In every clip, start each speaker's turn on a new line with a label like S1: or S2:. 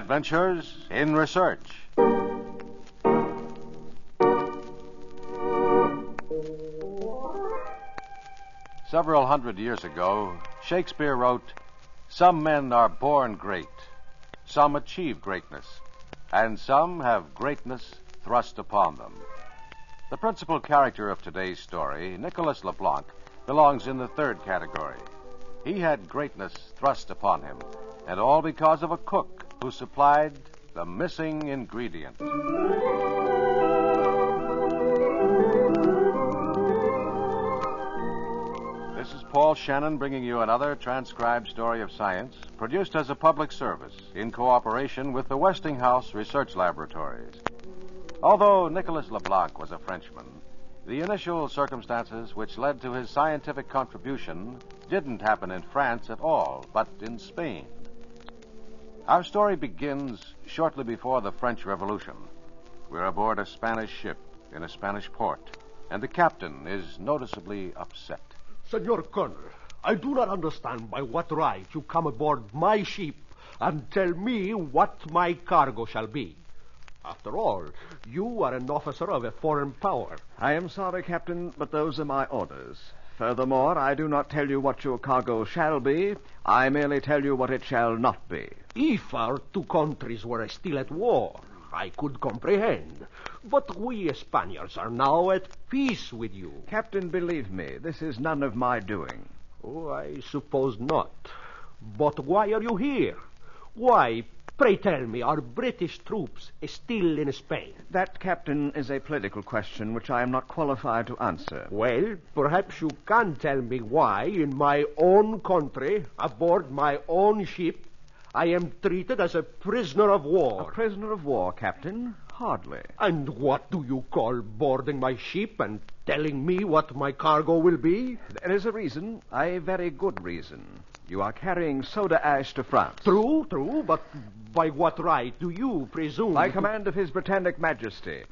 S1: Adventures in Research. Several hundred years ago, Shakespeare wrote, "Some men are born great, some achieve greatness, and some have greatness thrust upon them." The principal character of today's story, Nicholas LeBlanc, belongs in the third category. He had greatness thrust upon him, and all because of a cook who supplied the missing ingredient. This is Paul Shannon bringing you another transcribed story of science, produced as a public service in cooperation with the Westinghouse Research Laboratories. Although Nicholas LeBlanc was a Frenchman, the initial circumstances which led to his scientific contribution didn't happen in France at all, but in Spain. Our story begins shortly before the French Revolution. We're aboard a Spanish ship in a Spanish port, and the captain is noticeably upset.
S2: Senor Colonel, I do not understand by what right you come aboard my ship and tell me what my cargo shall be. After all, you are an officer of a foreign power.
S3: I am sorry, Captain, but those are my orders. Furthermore, I do not tell you what your cargo shall be. I merely tell you what it shall not be.
S2: If our two countries were still at war, I could comprehend. But we Spaniards are now at peace with you.
S3: Captain, believe me, this is none of my doing.
S2: Oh, I suppose not. But why are you here? Why, pray tell me, are British troops still in Spain?
S3: That, Captain, is a political question which I am not qualified to answer.
S2: Well, perhaps you can tell me why, in my own country, aboard my own ship, I am treated as a prisoner of war.
S3: A prisoner of war, Captain? Hardly.
S2: And what do you call boarding my ship and telling me what my cargo will be?
S3: There is a reason, a very good reason. You are carrying soda ash to France.
S2: True, but by what right do you presume...
S3: By command of His Britannic Majesty.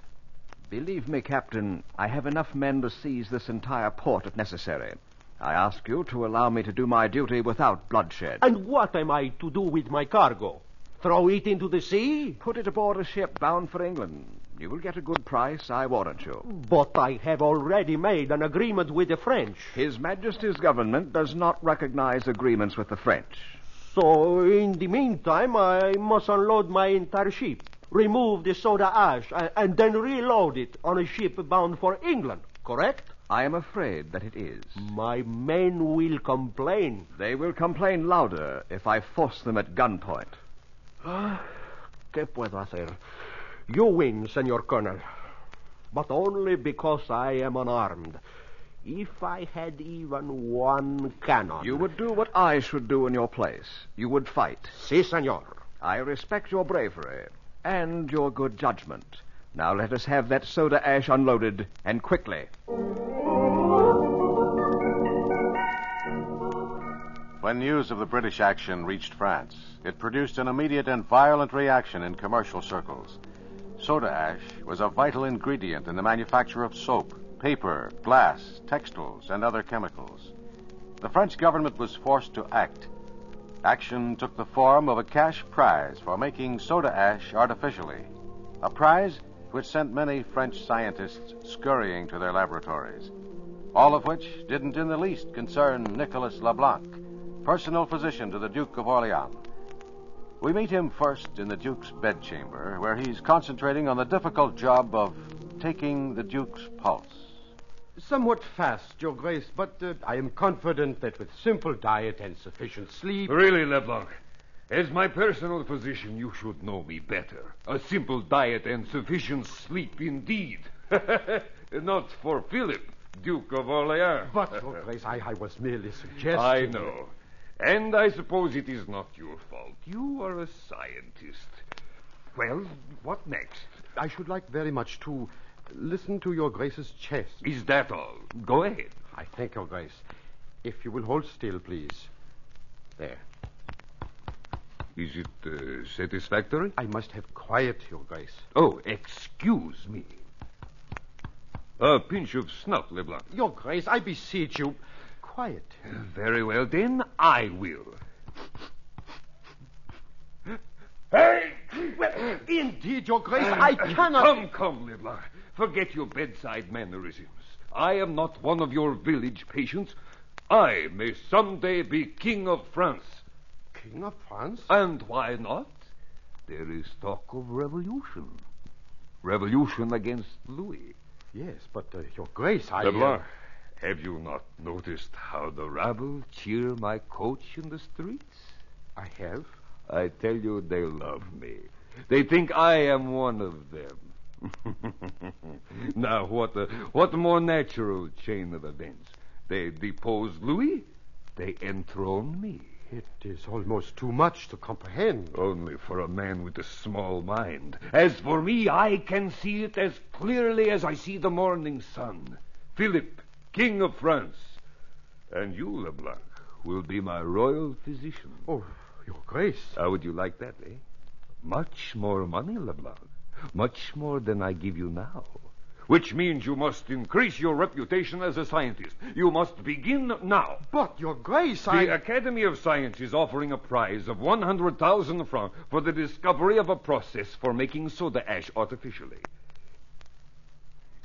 S3: Believe me, Captain, I have enough men to seize this entire port if necessary. I ask you to allow me to do my duty without bloodshed.
S2: And what am I to do with my cargo? Throw it into the sea?
S3: Put it aboard a ship bound for England. You will get a good price, I warrant you.
S2: But I have already made an agreement with the French.
S3: His Majesty's government does not recognize agreements with the French.
S2: So, in the meantime, I must unload my entire ship, remove the soda ash, and then reload it on a ship bound for England, correct?
S3: I am afraid that it is.
S2: My men will complain.
S3: They will complain louder if I force them at gunpoint.
S2: ¿Qué puedo hacer? You win, Senor Colonel. But only because I am unarmed. If I had even one cannon...
S3: You would do what I should do in your place. You would fight.
S2: Si, senor.
S3: I respect your bravery and your good judgment. Now let us have that soda ash unloaded, and quickly.
S1: When news of the British action reached France, it produced an immediate and violent reaction in commercial circles. Soda ash was a vital ingredient in the manufacture of soap, paper, glass, textiles, and other chemicals. The French government was forced to act. Action took the form of a cash prize for making soda ash artificially, a prize which sent many French scientists scurrying to their laboratories, all of which didn't in the least concern Nicholas LeBlanc, personal physician to the Duke of Orleans. We meet him first in the Duke's bedchamber, where he's concentrating on the difficult job of taking the Duke's pulse.
S4: Somewhat fast, Your Grace, but I am confident that with simple diet and sufficient sleep...
S5: Really, LeBlanc, as my personal physician, you should know me better. A simple diet and sufficient sleep indeed. Not for Philip, Duke of Orleans.
S4: But, Your Grace, I was merely suggesting...
S5: I know. And I suppose it is not your fault. You are a scientist. Well, what next?
S4: I should like very much to listen to Your Grace's chest.
S5: Is that all? Go ahead.
S4: I thank Your Grace. If you will hold still, please. There.
S5: Is it satisfactory?
S4: I must have quiet, Your Grace.
S5: Oh, excuse me. A pinch of snuff, LeBlanc.
S4: Your Grace, I beseech you... Quiet.
S5: Very well, then I will. Hey,
S2: Well, indeed, Your Grace, I cannot...
S5: Come, Leblanc. Forget your bedside mannerisms. I am not one of your village patients. I may someday be King of France.
S2: King of France?
S5: And why not? There is talk of revolution. Revolution against Louis.
S2: Yes, but, Your Grace,
S5: Leblanc, have you not noticed how the rabble cheer my coach in the streets?
S2: I have.
S5: I tell you, they love me. They think I am one of them. Now, what more natural chain of events? They depose Louis, they enthrone me.
S2: It is almost too much to comprehend.
S5: Only for a man with a small mind. As for me, I can see it as clearly as I see the morning sun. Philip, King of France. And you, Leblanc, will be my royal physician.
S2: Oh, Your Grace.
S5: How would you like that, eh? Much more money, Leblanc. Much more than I give you now. Which means you must increase your reputation as a scientist. You must begin now.
S2: But, Your Grace,
S5: The Academy of Science is offering a prize of 100,000 francs for the discovery of a process for making soda ash artificially.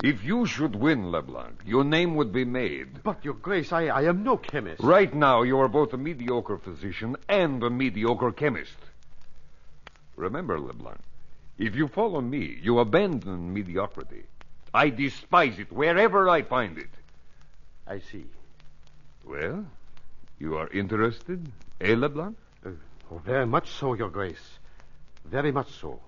S5: If you should win, Leblanc, your name would be made.
S2: But, Your Grace, I am no chemist.
S5: Right now, you are both a mediocre physician and a mediocre chemist. Remember, Leblanc, if you follow me, you abandon mediocrity. I despise it wherever I find it.
S2: I see.
S5: Well, you are interested, eh, Leblanc?
S2: Very much so, Your Grace. Very much so.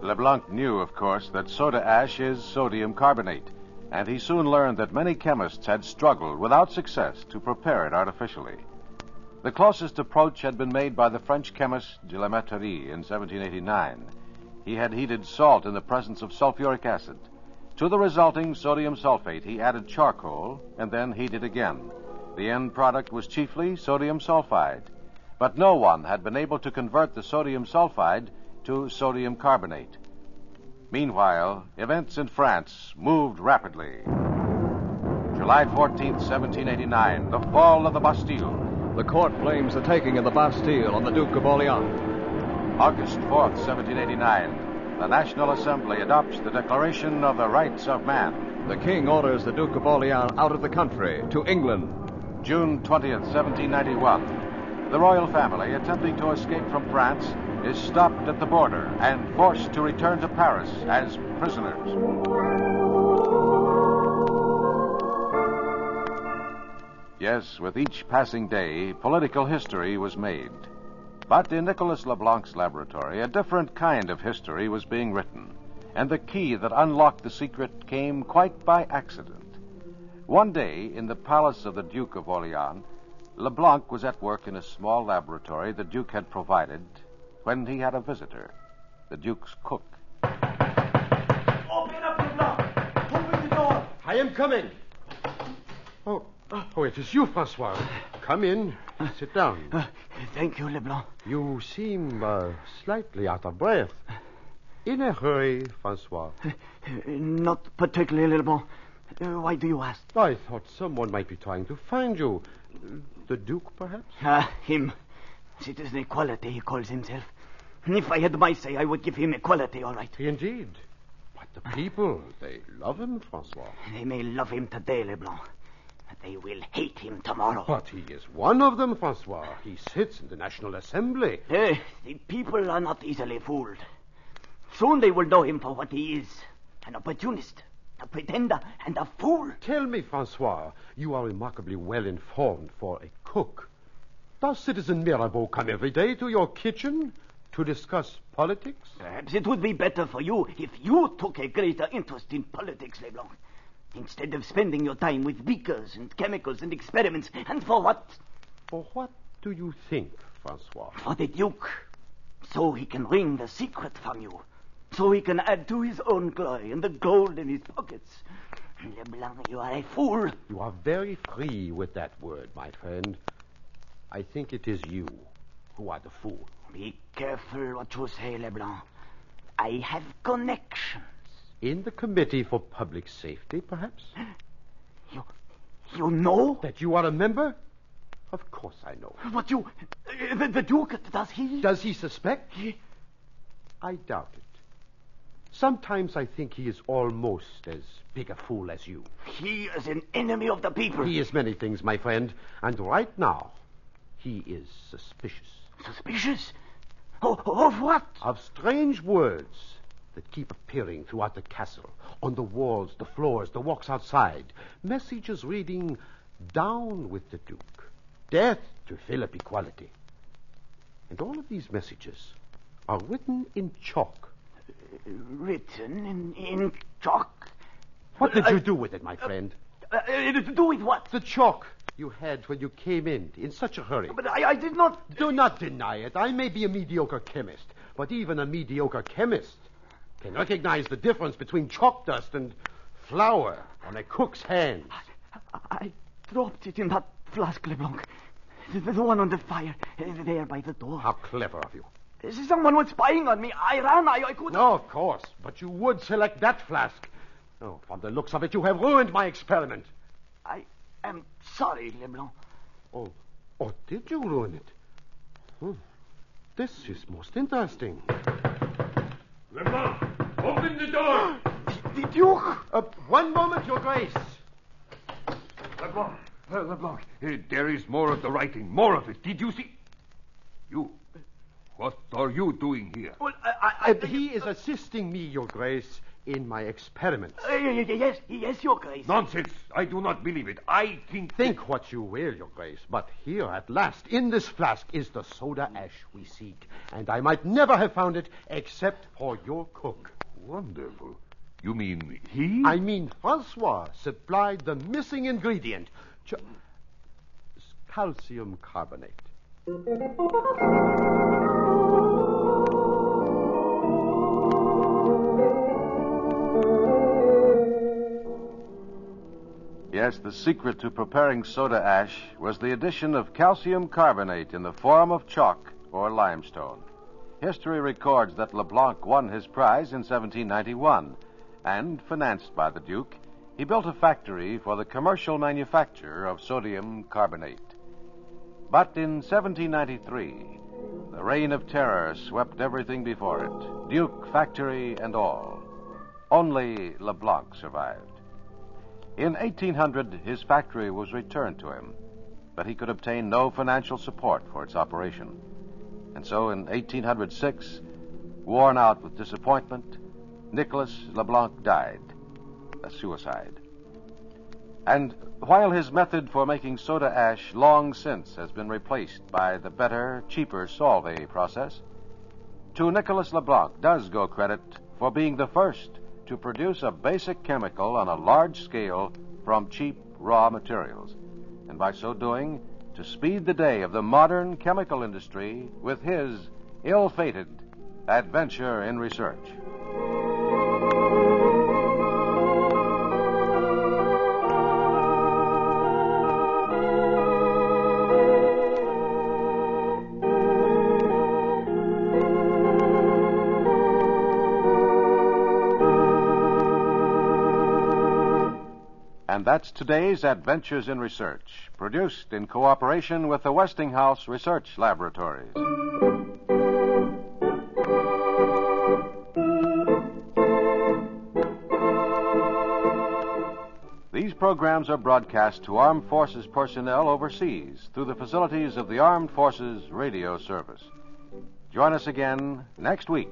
S1: Leblanc knew, of course, that soda ash is sodium carbonate, and he soon learned that many chemists had struggled without success to prepare it artificially. The closest approach had been made by the French chemist de la Mettrie in 1789. He had heated salt in the presence of sulfuric acid. To the resulting sodium sulfate, he added charcoal and then heated again. The end product was chiefly sodium sulfide. But no one had been able to convert the sodium sulfide to sodium carbonate. Meanwhile, events in France moved rapidly. July 14th, 1789, the fall of the Bastille.
S3: The court blames the taking of the Bastille on the Duke of Orleans.
S1: August 4th, 1789, the National Assembly adopts the Declaration of the Rights of Man.
S3: The king orders the Duke of Orleans out of the country, to England.
S1: June 20th, 1791, the royal family, attempting to escape from France, is stopped at the border and forced to return to Paris as prisoners. Yes, with each passing day, political history was made. But in Nicolas Leblanc's laboratory, a different kind of history was being written, and the key that unlocked the secret came quite by accident. One day, in the palace of the Duke of Orleans, Leblanc was at work in a small laboratory the Duke had provided when he had a visitor, the Duke's cook.
S6: Open up, Leblanc! Open the door!
S2: I am coming. Oh, it is you, Francois. Come in. Sit down.
S6: Thank you, Leblanc.
S2: You seem slightly out of breath. In a hurry, Francois.
S6: Not particularly, Leblanc. Why do you ask?
S2: I thought someone might be trying to find you. The Duke, perhaps?
S6: Him. Citizen Equality, he calls himself. And if I had my say, I would give him equality, all right.
S2: Indeed. But the people, they love him, Francois.
S6: They may love him today, Leblanc. But they will hate him tomorrow.
S2: But he is one of them, Francois. He sits in the National Assembly.
S6: The people are not easily fooled. Soon they will know him for what he is. An opportunist, a pretender, and a fool.
S2: Tell me, Francois, you are remarkably well informed for a cook. Does Citizen Mirabeau come every day to your kitchen to discuss politics?
S6: Perhaps it would be better for you if you took a greater interest in politics, Leblanc. Instead of spending your time with beakers and chemicals and experiments. And for what?
S2: For what do you think, Francois?
S6: For the Duke. So he can wring the secret from you. So he can add to his own glory and the gold in his pockets. Leblanc, you are a fool.
S2: You are very free with that word, my friend. I think it is you who are the fool.
S6: Be careful what you say, Leblanc. I have connections.
S2: In the Committee for Public Safety, perhaps?
S6: You know?
S2: That you are a member?
S4: Of course I know.
S6: But you... The Duke, does he...
S4: Does he suspect? I doubt it. Sometimes I think he is almost as big a fool as you.
S6: He is an enemy of the people.
S4: He is many things, my friend. And right now, he is suspicious.
S6: Suspicious? Of what?
S4: Of strange words that keep appearing throughout the castle, on the walls, the floors, the walks outside. Messages reading, "Down with the Duke. Death to Philip equality." And all of these messages are written in chalk.
S6: Written in chalk?
S4: What did you do with it, my friend?
S6: To do with what?
S4: The chalk you had when you came in such a hurry.
S6: But I did not...
S4: Do not deny it. I may be a mediocre chemist, but even a mediocre chemist can recognize the difference between chalk dust and flour on a cook's hands.
S6: I dropped it in that flask, Leblanc. The one on the fire, there by the door.
S4: How clever of you.
S6: Someone was spying on me. I ran. I could...
S4: No, of course, but you would select that flask. Oh, from the looks of it, you have ruined my experiment.
S6: I am sorry, Leblanc.
S4: Oh, did you ruin it? This is most interesting.
S5: Leblanc, open the door!
S6: The Duke!
S4: One moment, Your Grace.
S5: Leblanc, there is more of the writing, more of it. Did you see? You, what are you doing here?
S6: Well,
S4: He is assisting me, Your Grace, in my experiments.
S6: Yes, Your Grace.
S5: Nonsense. I do not believe it. I
S4: Think what you will, Your Grace, but here at last, in this flask, is the soda ash we seek. And I might never have found it except for your cook.
S5: Wonderful. You mean he?
S4: I mean Francois supplied the missing ingredient. Calcium carbonate.
S1: Yes, the secret to preparing soda ash was the addition of calcium carbonate in the form of chalk or limestone. History records that Leblanc won his prize in 1791, and, financed by the Duke, he built a factory for the commercial manufacture of sodium carbonate. But in 1793, the reign of terror swept everything before it, Duke, factory, and all. Only Leblanc survived. In 1800, his factory was returned to him, but he could obtain no financial support for its operation. And so in 1806, worn out with disappointment, Nicholas Leblanc died, a suicide. And while his method for making soda ash long since has been replaced by the better, cheaper Solvay process, to Nicholas Leblanc does go credit for being the first to produce a basic chemical on a large scale from cheap raw materials, and by so doing, to speed the day of the modern chemical industry with his ill-fated adventure in research. And that's today's Adventures in Research, produced in cooperation with the Westinghouse Research Laboratories. These programs are broadcast to Armed Forces personnel overseas through the facilities of the Armed Forces Radio Service. Join us again next week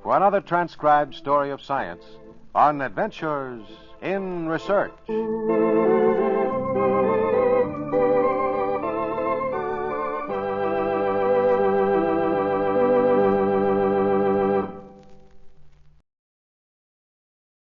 S1: for another transcribed story of science on Adventures in Research.